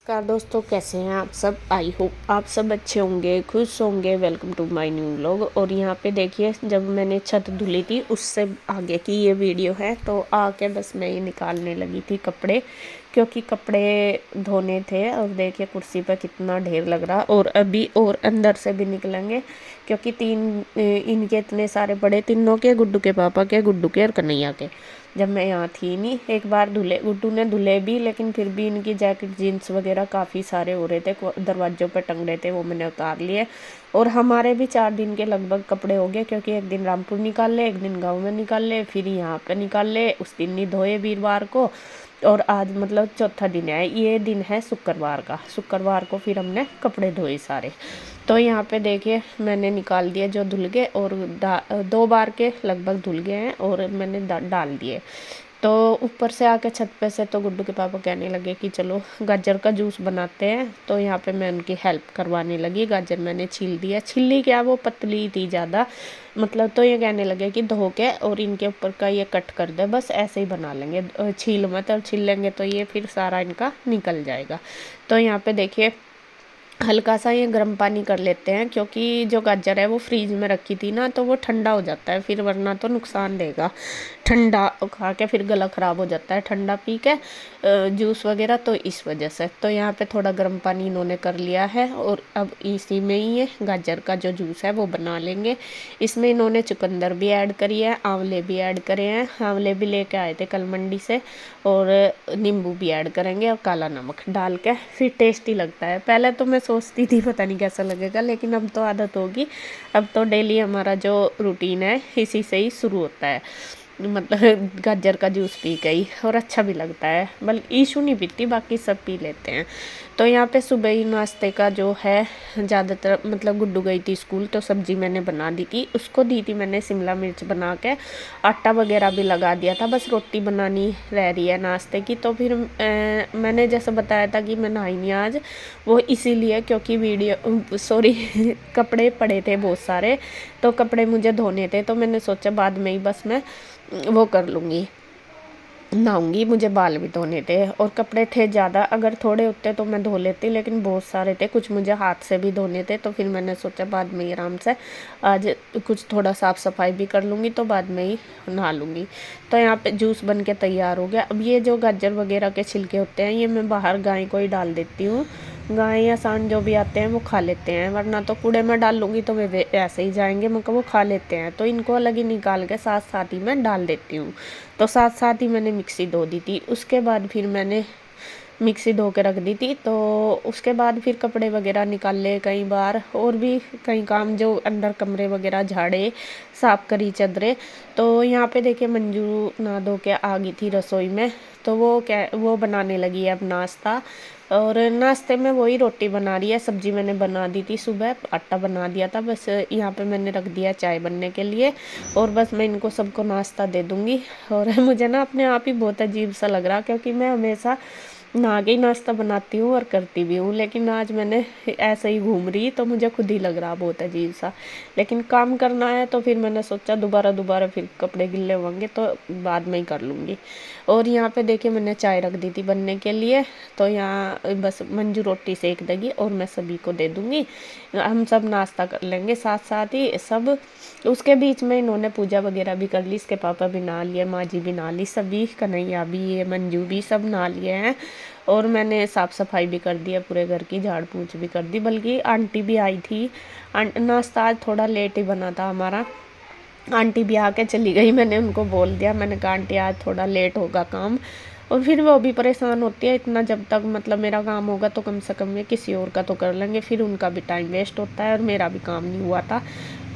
नमस्कार दोस्तों, कैसे हैं आप सब। आई होप आप सब अच्छे होंगे, खुश होंगे। Welcome to my new vlog. और यहाँ पे देखिए, जब मैंने छत धुली थी उससे आगे की ये वीडियो है। तो आके बस मैं ये निकालने लगी थी कपड़े, क्योंकि कपड़े धोने थे। और देखिए कुर्सी पर कितना ढेर लग रहा। और अभी और अंदर से भी निकलेंगे, क्योंकि इनके इतने सारे बड़े, तीनों के, गुड्डू के पापा के, गुड्डू के और कन्हैया के। जब मैं यहाँ थी नहीं, एक बार धुले, गुड्डू ने धुले भी, लेकिन फिर भी इनकी जैकेट जीन्स वगैरह काफ़ी सारे हो रहे थे, दरवाज़ों पर टंग रहे थे, वो मैंने उतार लिए। और हमारे भी 4 दिन के लगभग कपड़े हो गए, क्योंकि एक दिन रामपुर निकाल ले, एक दिन गाँव में निकाल ले, फिर यहाँ पे निकाल ले। उस दिन नहीं धोए वीरवार को, और आज मतलब चौथा दिन है। ये दिन है शुक्रवार का। शुक्रवार को फिर हमने कपड़े धोए सारे। तो यहाँ पे देखिए मैंने निकाल दिए जो धुल गए, और 2 बार के लगभग धुल गए हैं, और मैंने डाल दिए। तो ऊपर से आके छत पे से तो गुड्डू के पापा कहने लगे कि चलो गाजर का जूस बनाते हैं। तो यहाँ पे मैं उनकी हेल्प करवाने लगी। गाजर मैंने छील दिया, छिली क्या, वो पतली थी ज़्यादा, मतलब। तो ये कहने लगे कि धो के और इनके ऊपर का ये कट कर दे, बस ऐसे ही बना लेंगे, छील मत। और छील लेंगे तो ये फिर सारा इनका निकल जाएगा। तो यहाँ पे देखिए हल्का सा ये गर्म पानी कर लेते हैं, क्योंकि जो गाजर है वो फ्रीज में रखी थी ना, तो वो ठंडा हो जाता है फिर, वरना तो नुकसान देगा। ठंडा खा के फिर गला ख़राब हो जाता है, ठंडा पी के जूस वगैरह। तो इस वजह से तो यहाँ पे थोड़ा गर्म पानी इन्होंने कर लिया है। और अब इसी में ही ये गाजर का जो जूस है वो बना लेंगे। इसमें इन्होंने चुकंदर भी ऐड करी है, आंवले भी ऐड करे हैं। आंवले भी लेके आए थे कल मंडी से। और नींबू भी ऐड करेंगे, और काला नमक डाल के फिर टेस्टी लगता है। पहले तो मैं सोचती थी पता नहीं कैसा लगेगा, लेकिन अब तो आदत होगी। अब तो डेली हमारा जो रूटीन है इसी से ही शुरू होता है, मतलब गाजर का जूस पी गई। और अच्छा भी लगता है, बल्कि ईशू नहीं पीती, बाकी सब पी लेते हैं। तो यहाँ पे सुबह ही नाश्ते का जो है, ज़्यादातर मतलब गुड्डू गई थी स्कूल, तो सब्जी मैंने बना दी थी, उसको दी थी मैंने शिमला मिर्च बना के, आटा वगैरह भी लगा दिया था, बस रोटी बनानी रह रही है नाश्ते की। तो फिर मैंने जैसे बताया था कि मैं नहाई नहीं आज, वो इसीलिए क्योंकि सॉरी कपड़े पड़े थे बहुत सारे, तो कपड़े मुझे धोने थे। तो मैंने सोचा बाद में ही बस मैं वो कर लूँगी, नहाऊंगी। मुझे बाल भी धोने थे, और कपड़े थे ज़्यादा। अगर थोड़े होते तो मैं धो लेती, लेकिन बहुत सारे थे, कुछ मुझे हाथ से भी धोने थे। तो फिर मैंने सोचा बाद में ही आराम से आज कुछ थोड़ा साफ़ सफाई भी कर लूँगी, तो बाद में ही नहा लूँगी। तो यहाँ पे जूस बन के तैयार हो गया। अब ये जो गाजर वगैरह के छिलके होते हैं, ये मैं बाहर गाय को ही डाल देती हूँ। गाय या सांड जो भी आते हैं वो खा लेते हैं, वरना तो कूड़े में डाल लूँगी तो वे ऐसे ही जाएंगे, मगर वो खा लेते हैं। तो इनको अलग ही निकाल के साथ साथ ही मैं डाल देती हूँ। तो साथ साथ ही मैंने मिक्सी धो दी थी। उसके बाद फिर मैंने मिक्सी धो के रख दी थी। तो उसके बाद फिर कपड़े वगैरह निकाल ले कई बार, और भी कई काम, जो अंदर कमरे वगैरह झाड़े, साफ करी चदरे। तो यहाँ पे देखिए मंजू नहा धो के आ गई थी रसोई में। तो वो बनाने लगी है अब नाश्ता। और नाश्ते में वही रोटी बना रही है, सब्जी मैंने बना दी थी सुबह, आटा बना दिया था, बस यहाँ पे मैंने रख दिया चाय बनने के लिए। और बस मैं इनको सबको नाश्ता दे दूँगी। और मुझे ना अपने आप ही बहुत अजीब सा लग रहा, क्योंकि मैं हमेशा नहा के ही नाश्ता बनाती हूँ और करती भी हूँ, लेकिन आज मैंने ऐसे ही घूम रही, तो मुझे खुद ही लग रहा बहुत अजीब सा। लेकिन काम करना है तो फिर मैंने सोचा दोबारा फिर कपड़े गिल्ले होंगे तो बाद में ही कर लूँगी। और यहाँ पे देखिए मैंने चाय रख दी थी बनने के लिए। तो यहाँ बस मंजू रोटी सेक देगी और मैं सभी को दे दूँगी, हम सब नाश्ता कर लेंगे साथ साथ ही सब। उसके बीच में इन्होंने पूजा वगैरह भी कर ली, इसके पापा भी नहा लिए, माँ जी भी नहा ली, सभी, कन्हैया भी, ये मंजू भी, सब नहा लिए हैं। और मैंने साफ़ सफाई भी कर दी है पूरे घर की, झाड़ पोंछ भी कर दी। बल्कि आंटी भी आई थी। नाश्ता आज थोड़ा लेट ही बना था हमारा। आंटी भी आके चली गई, मैंने उनको बोल दिया, मैंने कहा आंटी आज थोड़ा लेट होगा काम। और फिर वो भी परेशान होती है इतना, जब तक मतलब मेरा काम होगा तो कम से कम में किसी और का तो कर लेंगे, फिर उनका भी टाइम वेस्ट होता है और मेरा भी काम नहीं हुआ था।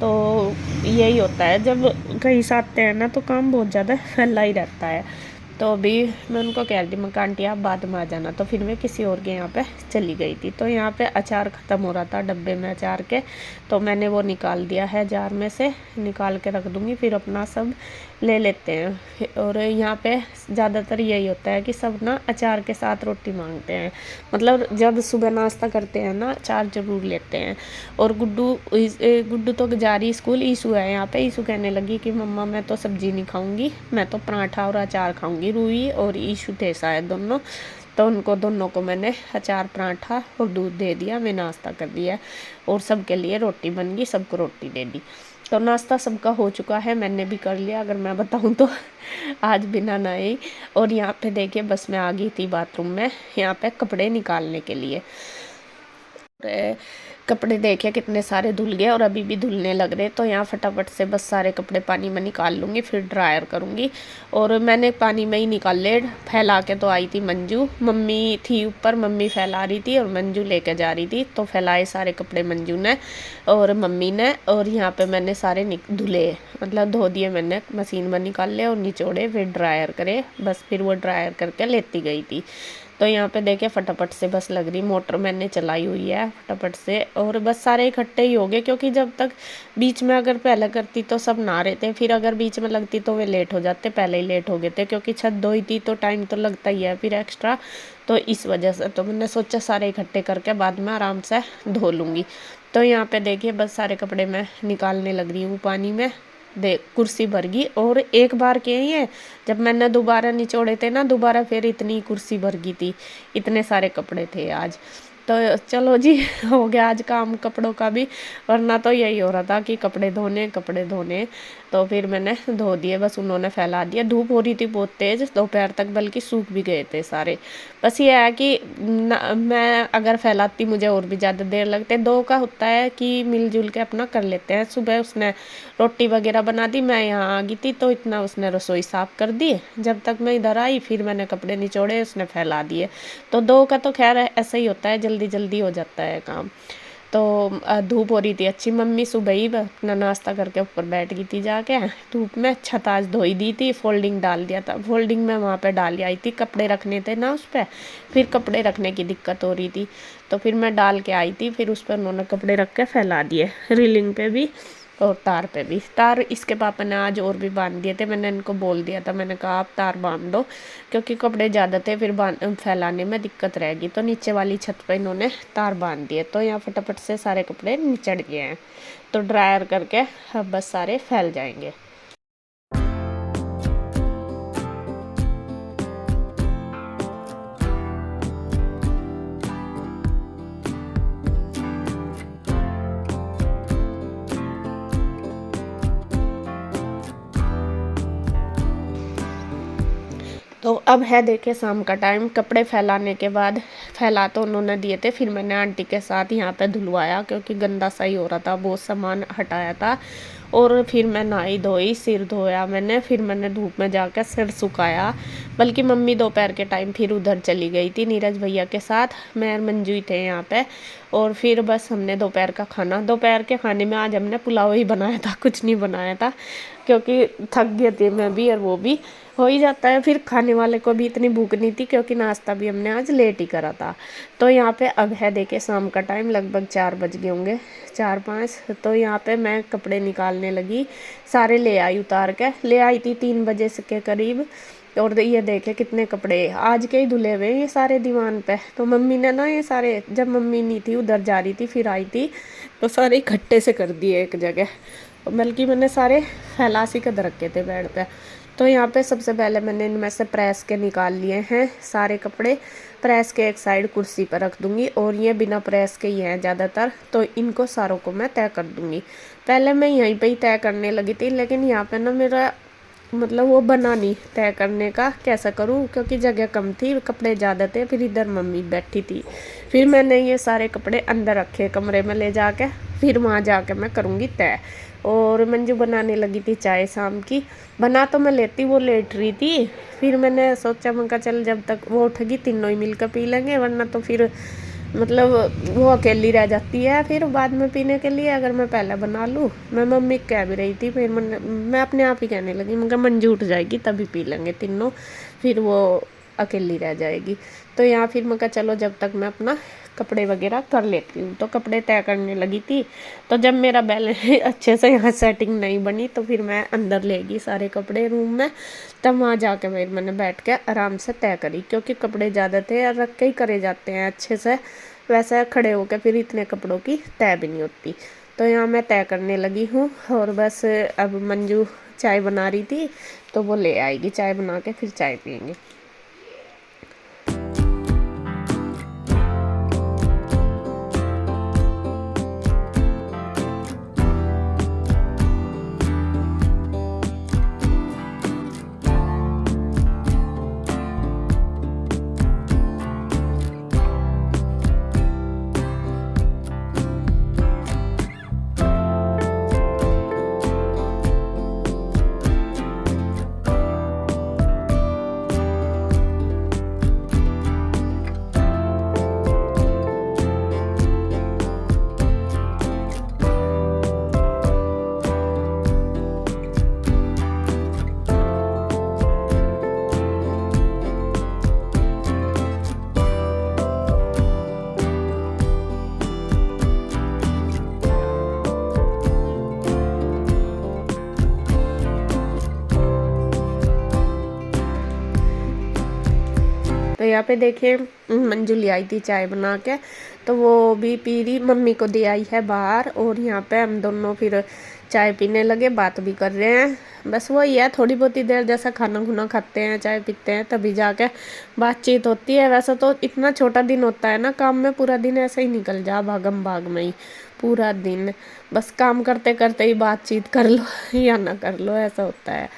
तो यही होता है जब कहीं से आते हैं ना, तो काम बहुत ज़्यादा फैला ही रहता है। तो अभी मैं उनको कह रही थी, मैं कहा आंटी आप बाद में आ जाना, तो फिर मैं किसी और के यहाँ पे चली गई थी। तो यहाँ पे अचार ख़त्म हो रहा था डब्बे में अचार के, तो मैंने वो निकाल दिया है जार में से, निकाल के रख दूँगी, फिर अपना सब ले लेते हैं। और यहाँ पे ज़्यादातर यही होता है कि सब ना अचार के साथ रोटी मांगते हैं, मतलब जब सुबह नाश्ता करते हैं ना अचार ज़रूर लेते हैं। और गुड्डू तो जा रही स्कूल, ईशू है यहाँ पे। ईशू कहने लगी कि मम्मा मैं तो सब्जी नहीं खाऊंगी, मैं तो पराठा और अचार खाऊंगी। रूही और ईशू थे शायद दोनों। तो उनको दोनों को मैंने अचार पराठा और दूध दे दिया, मैं नाश्ता कर दिया और सबके लिए रोटी बन गई, सबको रोटी दे दी। तो नाश्ता सबका हो चुका है, मैंने भी कर लिया अगर मैं बताऊं तो आज बिना नहाए। और यहाँ पे देखिए बस मैं आ गई थी बाथरूम में, यहाँ पे कपड़े निकालने के लिए। कपड़े देखे कितने सारे धुल गए और अभी भी धुलने लग रहे, तो यहाँ फटाफट से बस सारे कपड़े पानी में निकाल लूँगी, फिर ड्रायर करूँगी। और मैंने पानी में ही निकाल ले, फैला के तो आई थी मंजू, मम्मी थी ऊपर, मम्मी फैला रही थी और मंजू लेके जा रही थी, तो फैलाए सारे कपड़े मंजू ने और मम्मी ने। और यहाँ पे मैंने सारे धुले, मतलब धो दिए मैंने, मशीन में निकाल ले और निचोड़े, फिर ड्रायर करे, बस फिर वो ड्रायर करके लेती गई थी। तो यहाँ पे देखिए फटाफट से बस लग रही, मोटर मैंने चलाई हुई है फटाफट से, और बस सारे इकट्ठे ही हो गए, क्योंकि जब तक बीच में अगर पहले करती तो सब नहा रहे थे, फिर अगर बीच में लगती तो वे लेट हो जाते, पहले ही लेट हो गए थे, क्योंकि छत धोई थी तो टाइम तो लगता ही है फिर एक्स्ट्रा, तो इस वजह से तो मैंने सोचा सारे इकट्ठे करके बाद में आराम से धो लूँगी। तो यहाँ पे देखिए बस सारे कपड़े मैं निकालने लग रही हूँ पानी में, कुर्सी भर गई। और एक बार के ही है, जब मैंने दोबारा निचोड़े थे ना, दोबारा फिर इतनी कुर्सी भर गई थी, इतने सारे कपड़े थे आज। तो चलो जी हो गया आज काम कपड़ों का भी, वरना तो यही हो रहा था कि कपड़े धोने। तो फिर मैंने धो दिए, बस उन्होंने फैला दिया। धूप हो रही थी बहुत तेज़ दोपहर तक, बल्कि सूख भी गए थे सारे। बस ये है कि मैं अगर फैलाती मुझे और भी ज़्यादा देर लगते। दो का होता है कि मिलजुल के अपना कर लेते हैं। सुबह उसने रोटी वगैरह बना दी, मैं यहाँ आ गई थी तो इतना उसने रसोई साफ़ कर दी, जब तक मैं इधर आई फिर मैंने कपड़े निचोड़े, उसने फैला दिए। तो दो का तो खैर ऐसा ही होता है, जल्दी जल्दी हो जाता है काम। तो धूप हो रही थी अच्छी, मम्मी सुबह ही अपना नाश्ता करके ऊपर बैठ गई थी जाके धूप में। छत आज धोई दी थी, फोल्डिंग डाल दिया था, फोल्डिंग में वहाँ पे डाल आई थी, कपड़े रखने थे ना उस पर, फिर कपड़े रखने की दिक्कत हो रही थी, तो फिर मैं डाल के आई थी, फिर उस पर उन्होंने कपड़े रख के फैला दिए, रीलिंग पे भी और तार पे भी। तार इसके पापा ने आज और भी बांध दिए थे, मैंने इनको बोल दिया था, मैंने कहा आप तार बांध दो, क्योंकि कपड़े ज़्यादा थे फिर फैलाने में दिक्कत रहेगी। तो नीचे वाली छत पे इन्होंने तार बांध दिए, तो यहाँ फटाफट से सारे कपड़े निचड़ गए हैं, तो ड्रायर करके अब बस सारे फैल जाएंगे। तो अब है देखिए शाम का टाइम, कपड़े फैलाने के बाद, फैला तो उन्होंने दिए थे, फिर मैंने आंटी के साथ यहाँ पे धुलवाया, क्योंकि गंदा सा ही हो रहा था, बहुत सामान हटाया था। और फिर मैं नहाई धोई, सिर धोया मैंने, फिर मैंने धूप में जाकर सिर सुखाया। बल्कि मम्मी दोपहर के टाइम फिर उधर चली गई थी नीरज भैया के साथ, मैं और मंजू ही थे यहाँ पे। और फिर बस हमने दोपहर का खाना, दोपहर के खाने में आज हमने पुलाव ही बनाया था, कुछ नहीं बनाया था, क्योंकि थक गए थे मैं भी और वो भी, हो ही जाता है। फिर खाने वाले को भी इतनी भूख नहीं थी, क्योंकि नाश्ता भी हमने आज लेट ही करा था। तो यहाँ पे अब है देखे शाम का टाइम, लगभग 4 बज गए होंगे, 4-5। तो यहाँ पे मैं कपड़े निकालने लगी, सारे ले आई, उतार के ले आई थी 3 बजे से के करीब। और ये देखे कितने कपड़े आज के ही धुले हुए ये सारे दीवान पे। तो मम्मी ने ना ये सारे, जब मम्मी नहीं थी उधर जा रही थी फिर आई थी, तो सारे इकट्ठे से कर दिए एक जगह, बल्कि मैंने सारे फैला सी कर रखे थे बेड पे। तो यहाँ पे सबसे पहले मैंने इनमें से प्रेस के निकाल लिए हैं सारे कपड़े, प्रेस के एक साइड कुर्सी पर रख दूँगी, और ये बिना प्रेस के ही हैं ज़्यादातर, तो इनको सारों को मैं तय कर दूँगी। पहले मैं यहीं पे ही तय करने लगी थी, लेकिन यहाँ पे ना मेरा मतलब वो बना नहीं तय करने का, कैसा करूँ, क्योंकि जगह कम थी, कपड़े ज़्यादा थे, फिर इधर मम्मी बैठी थी। फिर मैंने ये सारे कपड़े अंदर रखे कमरे में ले जाके, फिर वहाँ जाके मैं करूँगी तय। और मंजू बनाने लगी थी चाय शाम की, बना तो मैं लेती, वो लेट रही थी, फिर मैंने सोचा, मैं कहा चल जब तक वो उठेगी तीनों ही मिलकर पी लेंगे, वरना तो फिर मतलब वो अकेली रह जाती है फिर बाद में पीने के लिए, अगर मैं पहले बना लूँ। मैं मम्मी कह भी रही थी, फिर मैं अपने आप ही कहने लगी, मैं कहा मंजू उठ जाएगी तभी पी लेंगे तीनों, फिर वो अकेली रह जाएगी। तो यहाँ फिर मैं कहा चलो जब तक मैं अपना कपड़े वगैरह कर लेती हूँ। तो कपड़े तय करने लगी थी, तो जब मेरा बैलेंस अच्छे से यहाँ सेटिंग नहीं बनी, तो फिर मैं अंदर ले गई सारे कपड़े रूम में, तब वहाँ जाके फिर मैंने बैठ के आराम से तय करी, क्योंकि कपड़े ज़्यादा थे और रख के ही करे जाते हैं अच्छे से, वैसे खड़े होकर फिर इतने कपड़ों की तय भी नहीं होती। तो यहाँ मैं तय करने लगी हूँ, और बस अब मंजू चाय बना रही थी, तो वो ले आएगी चाय बना के, फिर चाय पियेंगे। यहाँ पे देखिए मंजू ले आई थी चाय बना के, तो वो भी पी रही, मम्मी को दे आई है बाहर, और यहाँ पे हम दोनों फिर चाय पीने लगे, बात भी कर रहे हैं। बस वही है, थोड़ी बहुत ही देर जैसा खाना खुना खाते हैं, चाय पीते हैं, तभी जाके बातचीत होती है। वैसे तो इतना छोटा दिन होता है ना, काम में पूरा दिन ऐसे ही निकल जा, भागम भाग में ही पूरा दिन, बस काम करते करते ही बातचीत कर लो या ना कर लो, ऐसा होता है।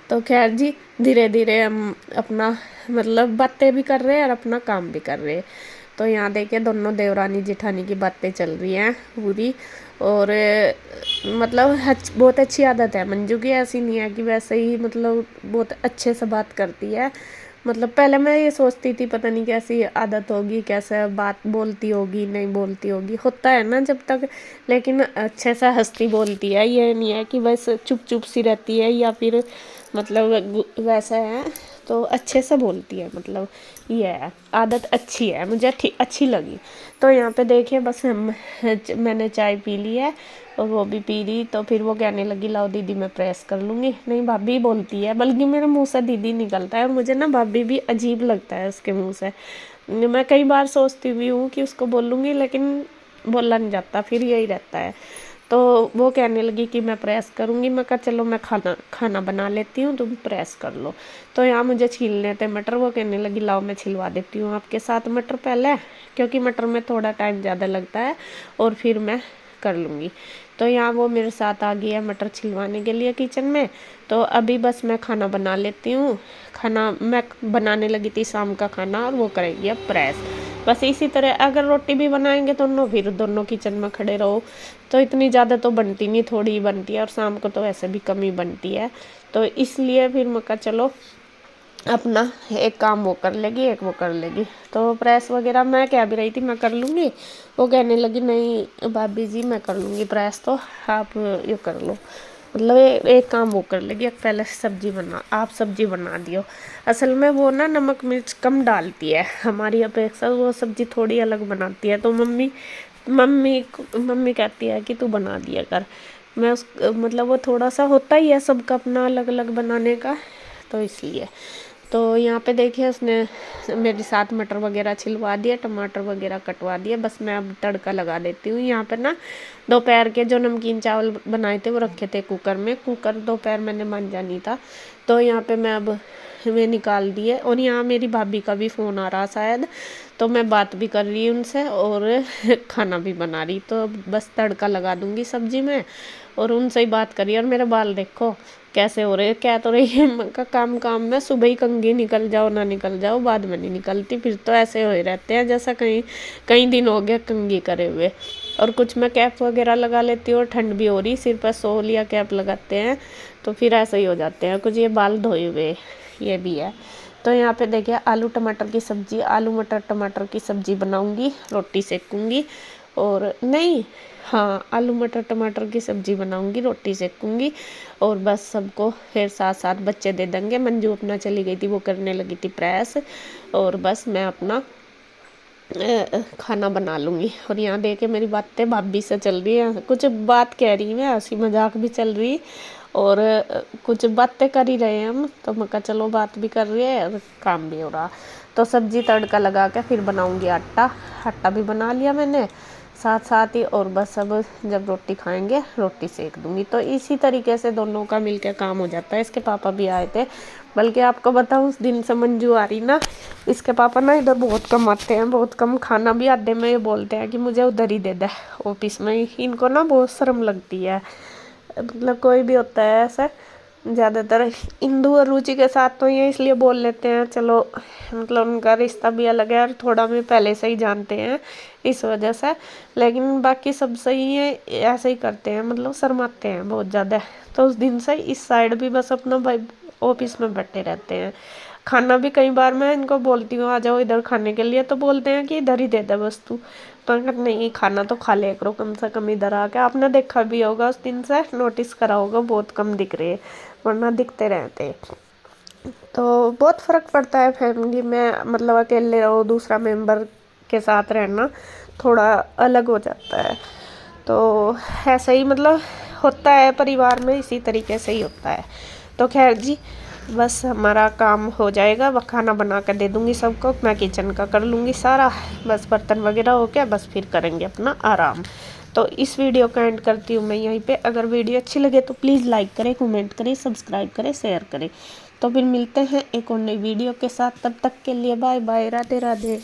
तो खैर जी, धीरे धीरे हम अपना मतलब बातें भी कर रहे हैं और अपना काम भी कर रहे हैं। तो यहाँ देखिए दोनों देवरानी जेठानी की बातें चल रही हैं पूरी, और मतलब बहुत अच्छी आदत है मंजू की, ऐसी नहीं है कि वैसे ही, मतलब बहुत अच्छे से बात करती है। मतलब पहले मैं ये सोचती थी पता नहीं कैसी आदत होगी, कैसे बात बोलती होगी, नहीं बोलती होगी, होता है ना जब तक, लेकिन अच्छे से हंसती बोलती है, ये नहीं है कि बस चुप चुप सी रहती है या फिर मतलब वैसा है, तो अच्छे से बोलती है, मतलब ये है आदत अच्छी है, मुझे अच्छी लगी। तो यहाँ पे देखिए बस मैंने चाय पी ली है और वो भी पी ली, तो फिर वो कहने लगी लाओ दीदी मैं प्रेस कर लूँगी, नहीं भाभी बोलती है, बल्कि मेरे मुंह से दीदी निकलता है और मुझे ना भाभी भी अजीब लगता है उसके मुंह से। मैं कई बार सोचती भी हूँ कि उसको बोलूँगी, लेकिन बोला नहीं जाता, फिर यही रहता है। तो वो कहने लगी कि मैं प्रेस करूँगी, मैं कहा चलो मैं खाना बना लेती हूँ, तुम प्रेस कर लो। तो यहाँ मुझे छीलने थे मटर, वो कहने लगी लाओ मैं छिलवा देती हूँ आपके साथ मटर पहले, क्योंकि मटर में थोड़ा टाइम ज़्यादा लगता है और फिर मैं कर लूँगी। तो यहाँ वो मेरे साथ आ गई है मटर छिलवाने के लिए किचन में। तो अभी बस मैं खाना बना लेती हूँ, खाना मैं बनाने लगी थी शाम का खाना, और वो करेगी अब प्रेस। बस इसी तरह अगर रोटी भी बनाएंगे दोनों, फिर दोनों किचन में खड़े रहो, तो इतनी ज़्यादा तो बनती नहीं, थोड़ी ही बनती है, और शाम को तो वैसे भी कम ही बनती है। तो इसलिए फिर मैं कहा चलो अपना एक काम वो कर लेगी, एक वो कर लेगी। तो प्रेस वगैरह मैं कह भी रही थी मैं कर लूँगी, वो कहने लगी नहीं भाभी जी मैं कर लूँगी प्रेस, तो आप ये कर लो, मतलब एक काम वो कर लेगी, पहले आप सब्जी बना दियो। असल में वो ना नमक मिर्च कम डालती है हमारी अपेक्षा, वो सब्जी थोड़ी अलग बनाती है। तो मम्मी कहती है कि तू बना दिया कर, मैं उस मतलब वो थोड़ा सा होता ही है सबका अपना अलग अलग बनाने का, तो इसलिए। तो यहाँ पे देखिए उसने मेरे साथ मटर वगैरह छिलवा दिया, टमाटर वगैरह कटवा दिया, बस मैं अब तड़का लगा देती हूँ। यहाँ पे ना दोपहर के जो नमकीन चावल बनाए थे वो रखे थे कुकर में, कुकर दोपहर मैंने मांजा नहीं था, तो यहाँ पे मैं अब वे निकाल दिए। और यहाँ मेरी भाभी का भी फ़ोन आ रहा शायद, तो मैं बात भी कर रही हूँ उनसे और खाना भी बना रही, तो बस तड़का लगा दूँगी सब्जी में और उनसे ही बात करी। और मेरे बाल देखो कैसे हो रहे, क्या तो रही है का काम में सुबह ही कंघी निकल जाओ ना निकल जाओ, बाद में नहीं निकलती, फिर तो ऐसे हो रहते हैं जैसा कई दिन हो गया कंघी करे हुए। और कुछ मैं कैप वगैरह लगा लेती हूँ, ठंड भी हो रही, सिर पर सोल या कैप लगाते हैं तो फिर ऐसे ही हो जाते हैं। कुछ ये बाल धोए हुए ये भी है। तो यहाँ पे देखिए आलू टमाटर की सब्ज़ी, आलू मटर टमाटर की सब्ज़ी बनाऊँगी, रोटी सेकूँगी, और नहीं हाँ आलू मटर टमाटर की सब्ज़ी बनाऊँगी, रोटी सेकूँगी, और बस सबको फिर साथ साथ बच्चे दे देंगे। मंजू अपना चली गई थी, वो करने लगी थी प्रेस, और बस मैं अपना खाना बना लूँगी। और यहाँ देखे मेरी बातें भाभी से चल रही है, कुछ बात कह रही है, हंसी मजाक भी चल रही और कुछ बातें कर ही रहे हैं हम, तो मैं कहा चलो बात भी कर रही है और काम भी हो रहा। तो सब्जी तड़का लगा के फिर बनाऊँगी आटा भी बना लिया मैंने साथ साथ ही, और बस अब जब रोटी खाएंगे रोटी सेक दूँगी। तो इसी तरीके से दोनों का मिलकर काम हो जाता है। इसके पापा भी आए थे, बल्कि आपको बताऊँ उस दिन से मंजू आ रही ना, इसके पापा ना इधर बहुत कम आते हैं, बहुत कम, खाना भी आधे में ये बोलते हैं कि मुझे उधर ही दे दे ऑफिस में। इनको ना बहुत शर्म लगती है, मतलब कोई भी होता है ऐसा, ज़्यादातर हिंदू और रुचि के साथ तो ये इसलिए बोल लेते हैं, चलो मतलब उनका रिश्ता भी अलग है और थोड़ा भी पहले से ही जानते हैं इस वजह से, लेकिन बाकी सब सही है, ऐसे ही करते हैं, मतलब शर्माते हैं बहुत ज़्यादा। तो उस दिन से इस साइड भी बस अपना भाई ऑफिस में बैठे रहते हैं। खाना भी कई बार मैं इनको बोलती हूँ आ जाओ इधर खाने के लिए, तो बोलते हैं कि इधर ही दे दे बस तू, तो नहीं खाना तो खा लिया करो कम से कम इधर आके। आपने देखा भी होगा उस दिन से नोटिस करा होगा, बहुत कम दिख रहे, वरना दिखते रहते। तो बहुत फ़र्क पड़ता है फैमिली में, मतलब अकेले रहो दूसरा मेंबर के साथ रहना थोड़ा अलग हो जाता है। तो ऐसा ही मतलब होता है परिवार में, इसी तरीके से ही होता है। तो खैर जी बस हमारा काम हो जाएगा, वह खाना बना कर दे दूँगी सबको, मैं किचन का कर लूँगी सारा, बस बर्तन वगैरह हो गया, बस फिर करेंगे अपना आराम। तो इस वीडियो का एंड करती हूँ मैं यहीं पे। अगर वीडियो अच्छी लगे तो प्लीज़ लाइक करें, कमेंट करें, सब्सक्राइब करें, शेयर करें। तो फिर मिलते हैं एक और नई वीडियो के साथ, तब तक के लिए बाय बाय, राधे राधे।